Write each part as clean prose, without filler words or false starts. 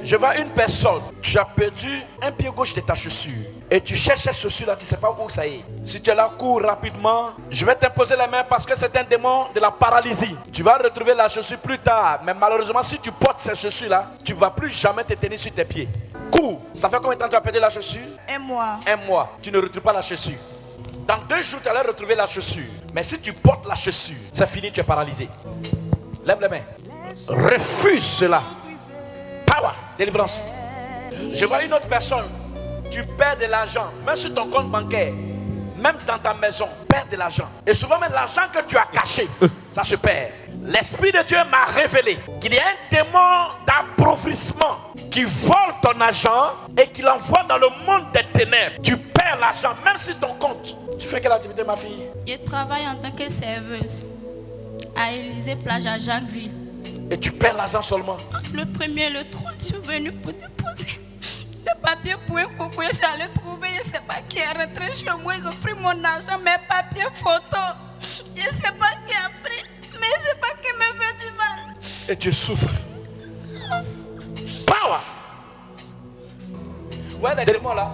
Je vois une personne, tu as perdu un pied gauche de ta chaussure et tu cherches cette chaussure là, tu ne sais pas où ça est. Si tu es là, cours rapidement. Je vais t'imposer les mains parce que c'est un démon de la paralysie. Tu vas retrouver la chaussure plus tard, mais malheureusement si tu portes cette chaussure là, tu ne vas plus jamais te tenir sur tes pieds. Cours. Ça fait combien de temps que tu as perdu la chaussure? 1 mois. 1 mois. Tu ne retrouves pas la chaussure. Dans 2 jours, tu allais retrouver la chaussure. Mais si tu portes la chaussure, c'est fini, tu es paralysé. Lève les mains. Refuse cela. Power, délivrance. Je vois une autre personne. Tu perds de l'argent, même sur ton compte bancaire, même dans ta maison, perds de l'argent. Et souvent même l'argent que tu as caché, ça se perd. L'Esprit de Dieu m'a révélé qu'il y a un démon d'appauvrissement qui vole ton argent et qui l'envoie dans le monde des ténèbres. Tu perds l'argent, même sur ton compte. Tu fais quelle activité, ma fille? Je travaille en tant que serveuse à Élysée Plage à Jacquesville. Et tu perds l'argent seulement? Le 1er et le 3, je suis venue pour déposer le papier pour un coucou. Je suis allée trouver, je ne sais pas qui est rentré chez moi. Ils ont pris mon argent, mes papiers photos. Je ne sais pas qui a pris, mais je ne sais pas qui me fait du mal. Et tu souffres. Power! Ouais, les démons là,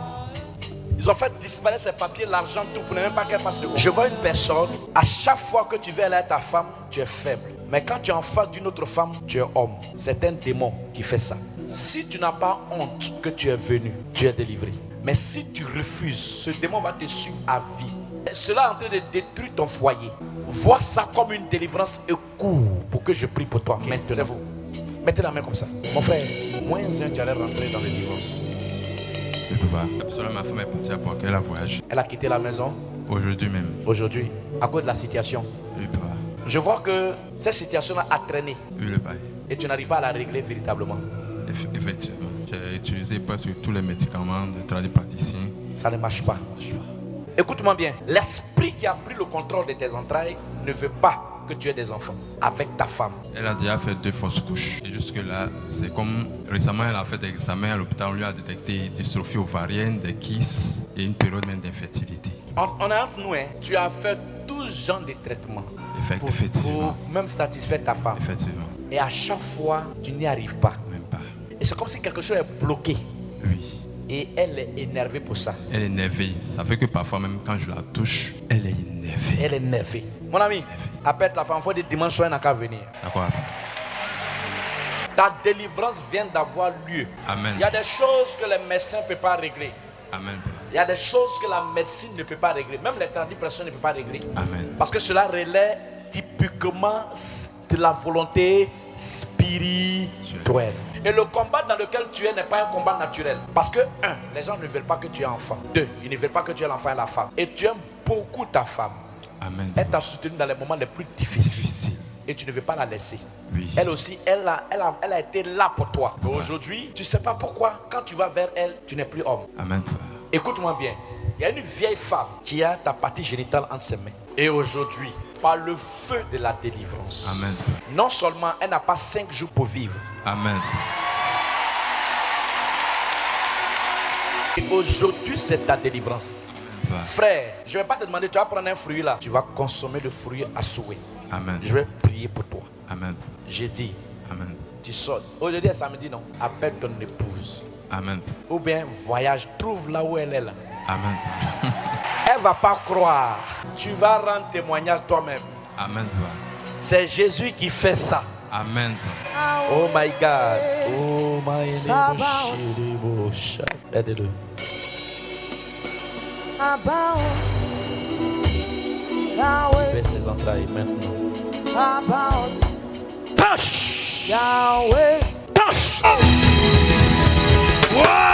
ils ont fait disparaître ces papiers, l'argent, tout, pour ne même pas qu'elle fasse de. Je vois une personne, à chaque fois que tu veux aller à ta femme, tu es faible. Mais quand tu es en face d'une autre femme, tu es homme. C'est un démon qui fait ça. Si tu n'as pas honte que tu es venu, tu es délivré. Mais si tu refuses, ce démon va te suivre à vie. Cela est en train de détruire ton foyer. Vois ça comme une délivrance et cours pour que je prie pour toi. Okay. Maintenant, c'est vous. Mettez la main comme ça. Mon frère, moins un, tu allais rentrer dans le divorce. Je ne peux pas. Absolument, ma femme est partie à Port, elle a voyagé. Elle a quitté la maison? Aujourd'hui même. Aujourd'hui, à cause de la situation? Oui, papa. Je vois que cette situation-là a traîné. Oui, le père. Et tu n'arrives pas à la régler véritablement. Effectivement. J'ai utilisé presque tous les médicaments de tradipraticiens. Ça ne marche pas. Écoute-moi bien. L'esprit qui a pris le contrôle de tes entrailles ne veut pas que tu aies des enfants avec ta femme. Elle a déjà fait 2 fausses couches. Et jusque-là, c'est comme récemment, elle a fait des examens à l'hôpital. On lui a détecté dystrophie ovarienne, des kystes et une période même d'infertilité. On est entre nous, hein. Tu as fait 12 genres de traitements. Effectivement. Pour même satisfaire ta femme. Effectivement. Et à chaque fois, tu n'y arrives pas. Même pas. Et c'est comme si quelque chose est bloqué. Oui. Et elle est énervée pour ça. Elle est énervée. Ça fait que parfois, même quand je la touche, elle est énervée. Elle est énervée. Mon ami, appelle ta femme. Il faut dire dimanche soir, elle n'a qu'à venir. D'accord. Ta délivrance vient d'avoir lieu. Amen. Il y a des choses que les médecins ne peuvent pas régler. Amen. Il y a des choses que la médecine ne peut pas régler. Même les tradipraticiens ne peuvent pas régler. Amen. Parce que cela relève typiquement de la volonté spirituelle. Et le combat dans lequel tu es n'est pas un combat naturel. Parce que, 1, les gens ne veulent pas que tu aies enfant. 2, ils ne veulent pas que tu aies l'enfant et la femme. Et tu aimes beaucoup ta femme. Amen. Elle t'a soutenu dans les moments les plus difficiles. Et tu ne veux pas la laisser. Oui. Elle aussi, elle a été là pour toi. Mais aujourd'hui, tu ne sais pas pourquoi, quand tu vas vers elle, tu n'es plus homme. Amen. Écoute-moi bien. Il y a une vieille femme qui a ta partie génitale entre ses mains. Et aujourd'hui, par le feu de la délivrance, amen, non seulement elle n'a pas 5 jours pour vivre. Amen. Et aujourd'hui, c'est ta délivrance. Amen. Frère, je ne vais pas te demander, tu vas prendre un fruit là. Tu vas consommer le fruit à souhait. Amen. Je vais prier pour toi. Amen. J'ai dit, amen. Tu sors. Aujourd'hui est samedi, non? Appelle ton épouse. Amen. Ou bien voyage, trouve là où elle est là. Amen. Elle ne va pas croire. Tu vas rendre témoignage toi-même. Amen. C'est Jésus qui fait ça. Amen. Oh my God. Oh my God. Aide-le. Fais ses entrailles maintenant. Touche. Touche. Wow.